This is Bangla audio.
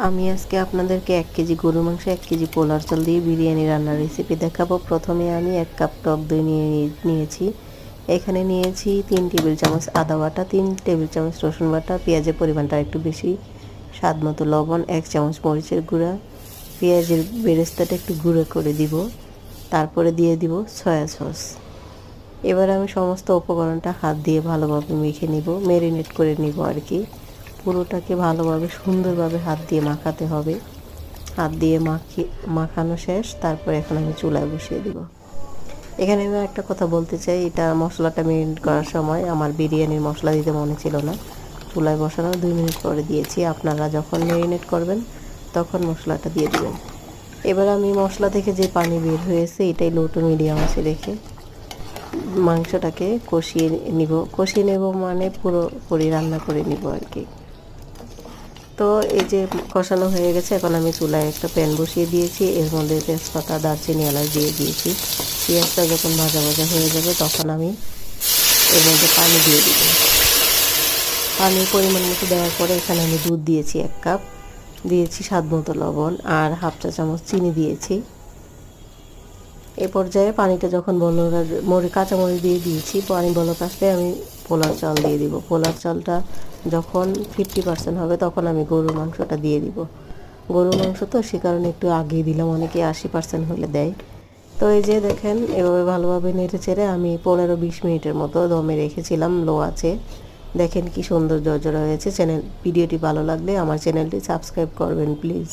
আমি আজকে আপনাদেরকে 1 কেজি গরুর মাংস 1 কেজি পোলার চাল দিয়ে বিরিয়ানি রান্নার রেসিপি দেখাবো। প্রথমে আমি 1 কাপ টক দই নিয়েছি। এখানে নিয়েছি 3 টেবিল চামচ আদা বাটা, 3 টেবিল চামচ রসুন বাটা, পেঁয়াজের পরিমাণটা একটু বেশি, স্বাদ মতো লবণ, 1 চামচ মরিচের গুঁড়া, পেঁয়াজের বেরেস্তাটা একটু গুঁড়ো করে দিব, তারপরে দিয়ে দিব সয়া সস। এবার আমি সমস্ত উপকরণটা হাত দিয়ে ভালোভাবে মেখে নিব, ম্যারিনেট করে নিব আর কি। পুরোটাকে ভালোভাবে সুন্দরভাবে হাত দিয়ে মাখাতে হবে। হাত দিয়ে মাখানো শেষ, তারপর এখন আমি চুলায় বসিয়ে দিব। এখানে আমি একটা কথা বলতে চাই, এটা মশলাটা ম্যারিনেট করার সময় আমার বিরিয়ানির মশলা দিতে মনে ছিল না। চুলায় বসানোর 2 মিনিট পরে দিয়েছি। আপনারা যখন ম্যারিনেট করবেন তখন মশলাটা দিয়ে দিবেন। এবার আমি মশলা থেকে যে পানি বের হয়েছে এটাই লো টু মিডিয়াম আঁচে রেখে মাংসটাকে কষিয়ে নেব মানে পুরোপুরি রান্না করে নিব আর কি। তো এই যে কষানো হয়ে গেছে, এখন আমি চুলায় একটা প্যান বসিয়ে দিয়েছি। এর মধ্যে তেজপাতা, দারচিনি, এলাচ দিয়ে দিয়েছি। পেঁয়াজটা যখন ভাজা ভাজা হয়ে যাবে তখন আমি এর মধ্যে পানি দিয়ে দিব। পানির পরিমাণ মতো দেওয়ার পরে এখানে আমি দুধ দিয়েছি 1 কাপ, দিয়েছি স্বাদ মতো লবণ আর হাফ চা চামচ চিনি দিয়েছি। এই পর্যায়ে পানিটা যখন কাঁচামরিচ দিয়ে দিয়েছি, পানি বলক আসলে আমি পোলার চাল দিয়ে দিব। পোলার চালটা যখন 50% হবে তখন আমি গরুর মাংসটা দিয়ে দিব। গরুর মাংস তো সে কারণে একটু আগেই দিলাম, অনেকে 80% হলে দেয়। তো এই যে দেখেন, এভাবে ভালোভাবে নেড়ে চেড়ে আমি 15-20 মিনিটের মতো দমে রেখেছিলাম লো আছে। দেখেন কি সুন্দর ঝরঝরা হয়েছে। ভিডিওটি ভালো লাগলে আমার চ্যানেলটি সাবস্ক্রাইব করবেন প্লিজ।